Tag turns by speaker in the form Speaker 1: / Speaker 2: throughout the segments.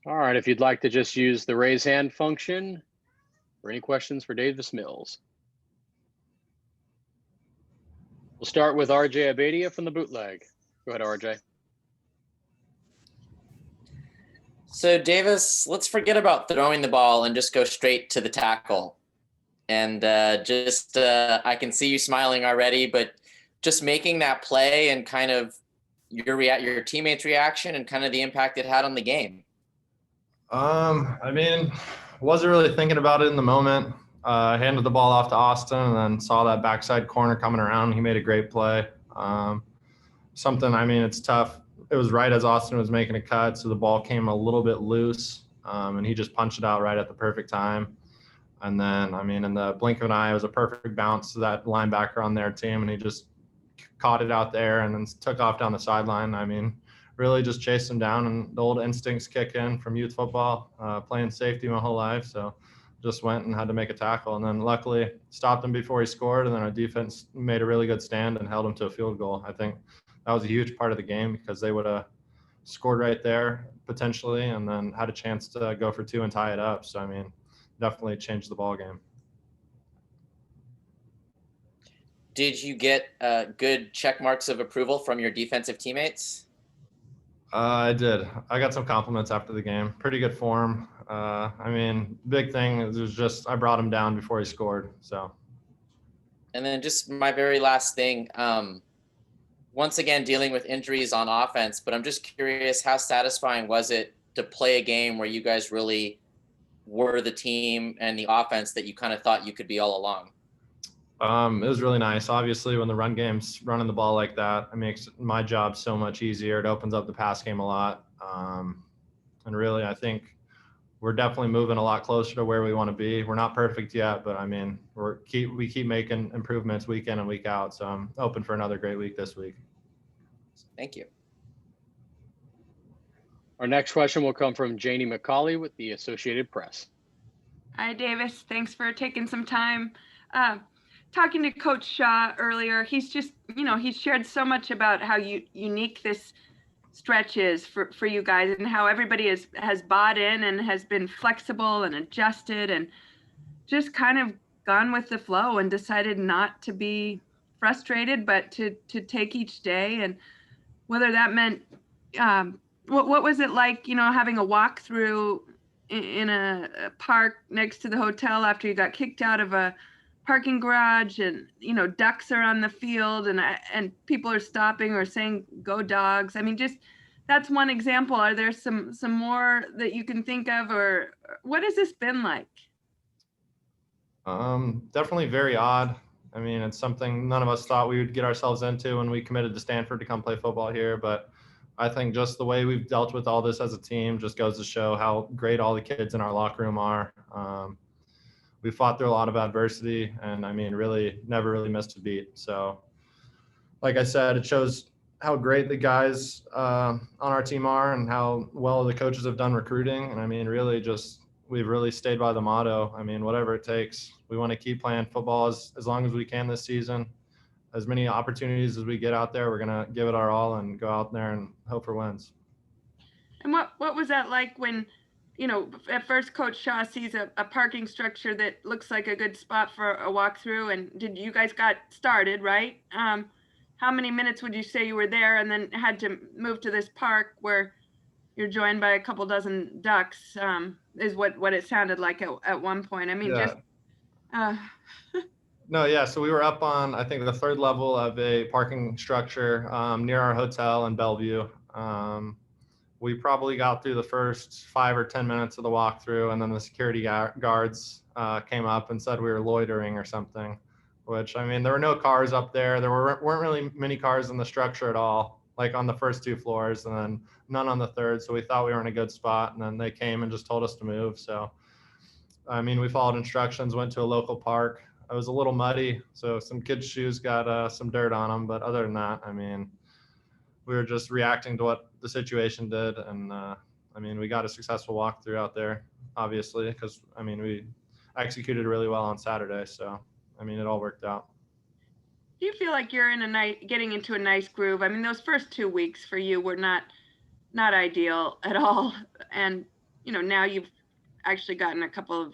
Speaker 1: All right, if you'd like to just use the raise hand function for any questions for Davis Mills. We'll start with RJ Abadia from the Bootleg. Go ahead, RJ.
Speaker 2: So Davis, let's forget about throwing the ball and just go straight to the tackle. And I can see you smiling already, but just making that play and kind of your teammates' reaction and kind of the impact it had on the game.
Speaker 3: I mean, wasn't really thinking about it in the moment. Handed the ball off to Austin and then saw that backside corner coming around. He made a great play. It's tough. It was right as Austin was making a cut, so the ball came a little bit loose, and he just punched it out right at the perfect time. And then, in the blink of an eye, it was a perfect bounce to that linebacker on their team, and he just caught it out there and then took off down the sideline. Really just chased him down, and the old instincts kick in from youth football, playing safety my whole life. So just went and had to make a tackle, and then luckily stopped him before he scored, and then our defense made a really good stand and held him to a field goal. I think that was a huge part of the game because they would have scored right there potentially and then had a chance to go for two and tie it up. So, definitely changed the ball game.
Speaker 2: Did you get good check marks of approval from your defensive teammates?
Speaker 3: I did. I got some compliments after the game. Pretty good form. Big thing was just I brought him down before he scored. So.
Speaker 2: And then just my very last thing, once again, dealing with injuries on offense, but I'm just curious, how satisfying was it to play a game where you guys really were the team and the offense that you kind of thought you could be all along?
Speaker 3: It was really nice. Obviously, when the run game's running the ball like that, it makes my job so much easier. It opens up the pass game a lot. And really, I think we're definitely moving a lot closer to where we want to be. We're not perfect yet, but we keep making improvements week in and week out. So I'm open for another great week this week.
Speaker 2: Thank you.
Speaker 1: Our next question will come from Janie McCauley with the Associated Press.
Speaker 4: Hi, Davis. Thanks for taking some time. Talking to Coach Shaw earlier, he's just, he's shared so much about how unique this stretch is for you guys and how everybody has bought in and has been flexible and adjusted and just kind of gone with the flow and decided not to be frustrated, but to take each day. And whether that meant, what was it like, having a walkthrough in a park next to the hotel after you got kicked out of a parking garage and, ducks are on the field and people are stopping or saying, go dogs. Just that's one example. Are there some more that you can think of, or what has this been like?
Speaker 3: Definitely very odd. It's something none of us thought we would get ourselves into when we committed to Stanford to come play football here. But I think just the way we've dealt with all this as a team just goes to show how great all the kids in our locker room are. We fought through a lot of adversity and really never really missed a beat. So like I said, it shows how great the guys on our team are and how well the coaches have done recruiting. And really just, we've really stayed by the motto. Whatever it takes, we want to keep playing football as long as we can this season. As many opportunities as we get out there, we're going to give it our all and go out there and hope for wins.
Speaker 4: And what was that like when, at first Coach Shaw sees a parking structure that looks like a good spot for a walkthrough, and you guys got started, right? How many minutes would you say you were there and then had to move to this park where you're joined by a couple dozen ducks, is what it sounded like at one point.
Speaker 3: So we were up on, I think, the third level of a parking structure near our hotel in Bellevue. We probably got through the first 5 or 10 minutes of the walkthrough, and then the security guards came up and said we were loitering or something, which, there were no cars up there. There weren't really many cars in the structure at all, like on the first 2 floors, and then none on the third. So we thought we were in a good spot, and then they came and just told us to move. So, we followed instructions, went to a local park. It was a little muddy, so some kids' shoes got some dirt on them. But other than that, we were just reacting to what the situation did. And, we got a successful walkthrough out there, obviously, because, we executed really well on Saturday. So, it all worked out.
Speaker 4: Do you feel like you're getting into a nice groove? Those first 2 weeks for you were not ideal at all. And now you've actually gotten a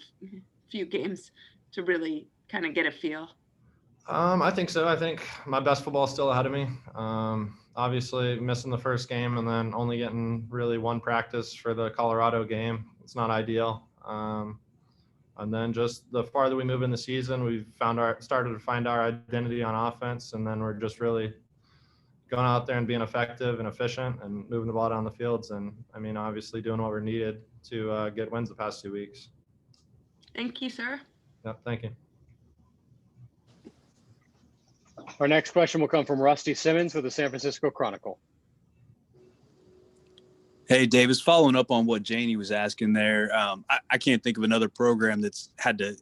Speaker 4: few games to really kind of get a feel?
Speaker 3: I think so. I think my best football is still ahead of me. Obviously, missing the first game and then only getting really one practice for the Colorado game. It's not ideal. And then just the farther we move in the season, we've started to find our identity on offense, and then we're just really going out there and being effective and efficient and moving the ball down the fields. And I mean, obviously doing what we're needed to get wins the past 2 weeks.
Speaker 4: Thank you, sir.
Speaker 3: Yep. Thank you.
Speaker 1: Our next question will come from Rusty Simmons with the San Francisco Chronicle.
Speaker 5: Hey, Davis, following up on what Janie was asking there, I can't think of another program that's had to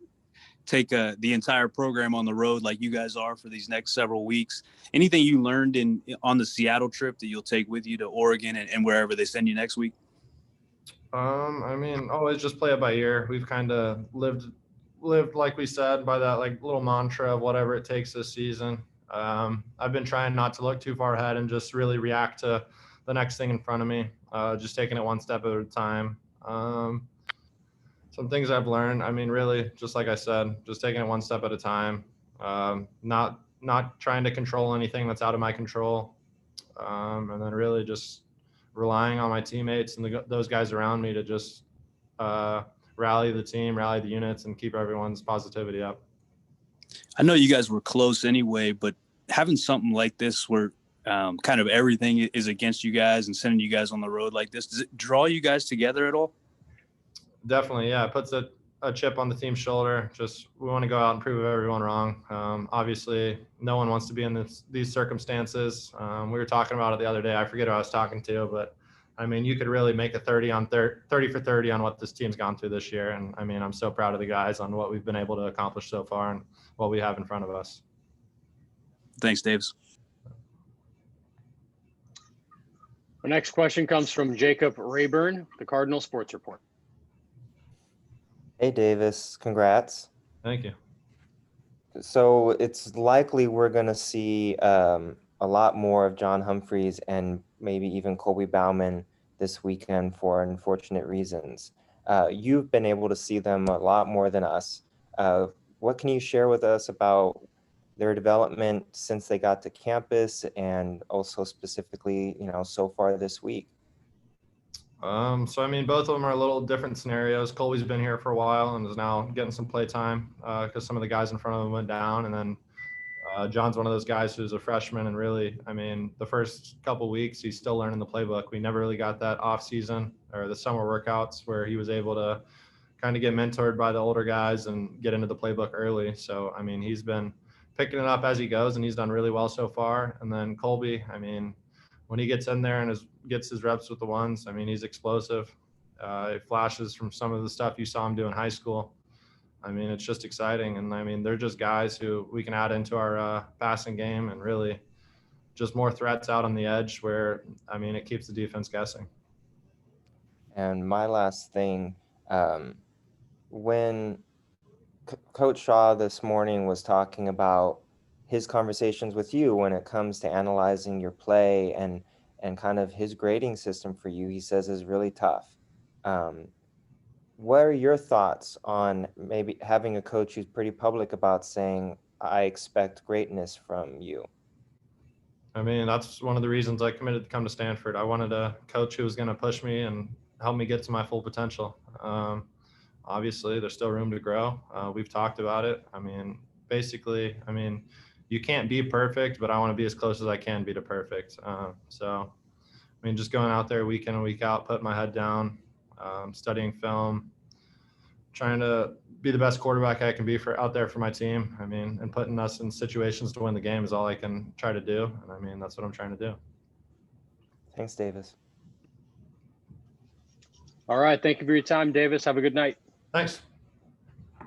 Speaker 5: take the entire program on the road like you guys are for these next several weeks. Anything you learned on the Seattle trip that you'll take with you to Oregon and wherever they send you next week?
Speaker 3: I mean, always just play it by ear. We've kind of lived like we said by that like little mantra of whatever it takes this season. I've been trying not to look too far ahead and just really react to the next thing in front of me. Just taking it one step at a time. Some things I've learned, I mean, really, just like I said, just taking it one step at a time. Not trying to control anything that's out of my control. And then really just relying on my teammates and those guys around me to just rally the team, rally the units, and keep everyone's positivity up.
Speaker 5: I know you guys were close anyway, but having something like this where kind of everything is against you guys and sending you guys on the road like this, does it draw you guys together at all?
Speaker 3: Definitely, yeah. It puts a chip on the team's shoulder. Just we want to go out and prove everyone wrong. Obviously, no one wants to be in these circumstances. We were talking about it the other day. I forget who I was talking to, but I mean, you could really make a 30 for 30 on what this team's gone through this year. And I mean, I'm so proud of the guys on what we've been able to accomplish so far and what we have in front of us.
Speaker 5: Thanks, Davis.
Speaker 1: Our next question comes from Jacob Rayburn, the Cardinal Sports Report.
Speaker 6: Hey, Davis, congrats.
Speaker 3: Thank you.
Speaker 6: So it's likely we're going to see a lot more of John Humphreys and maybe even Colby Bauman this weekend for unfortunate reasons. You've been able to see them a lot more than us. What can you share with us about their development since they got to campus and also specifically, so far this week?
Speaker 3: So, I mean, both of them are a little different scenarios. Colby's been here for a while and is now getting some play time because some of the guys in front of him went down. And then John's one of those guys who's a freshman. And really, I mean, the first couple weeks, he's still learning the playbook. We never really got that off season or the summer workouts where he was able to kind of get mentored by the older guys and get into the playbook early. So, I mean, he's been picking it up as he goes and he's done really well so far. And then Colby, I mean, when he gets in there and gets his reps with the ones, I mean, he's explosive. It flashes from some of the stuff you saw him do in high school. I mean, it's just exciting. And I mean, they're just guys who we can add into our passing game and really just more threats out on the edge where, I mean, it keeps the defense guessing.
Speaker 6: And my last thing, when Coach Shaw this morning was talking about his conversations with you when it comes to analyzing your play and kind of his grading system for you, he says is really tough. What are your thoughts on maybe having a coach who's pretty public about saying, I expect greatness from you?
Speaker 3: I mean, that's one of the reasons I committed to come to Stanford. I wanted a coach who was going to push me and help me get to my full potential. Obviously, there's still room to grow. We've talked about it. I mean, basically, I mean, you can't be perfect, but I want to be as close as I can be to perfect. So, I mean, just going out there week in and week out, putting my head down, studying film, trying to be the best quarterback I can be out there for my team. I mean, and putting us in situations to win the game is all I can try to do. And I mean, that's what I'm trying to do.
Speaker 6: Thanks, Davis.
Speaker 1: All right. Thank you for your time, Davis. Have a good night.
Speaker 3: Thanks.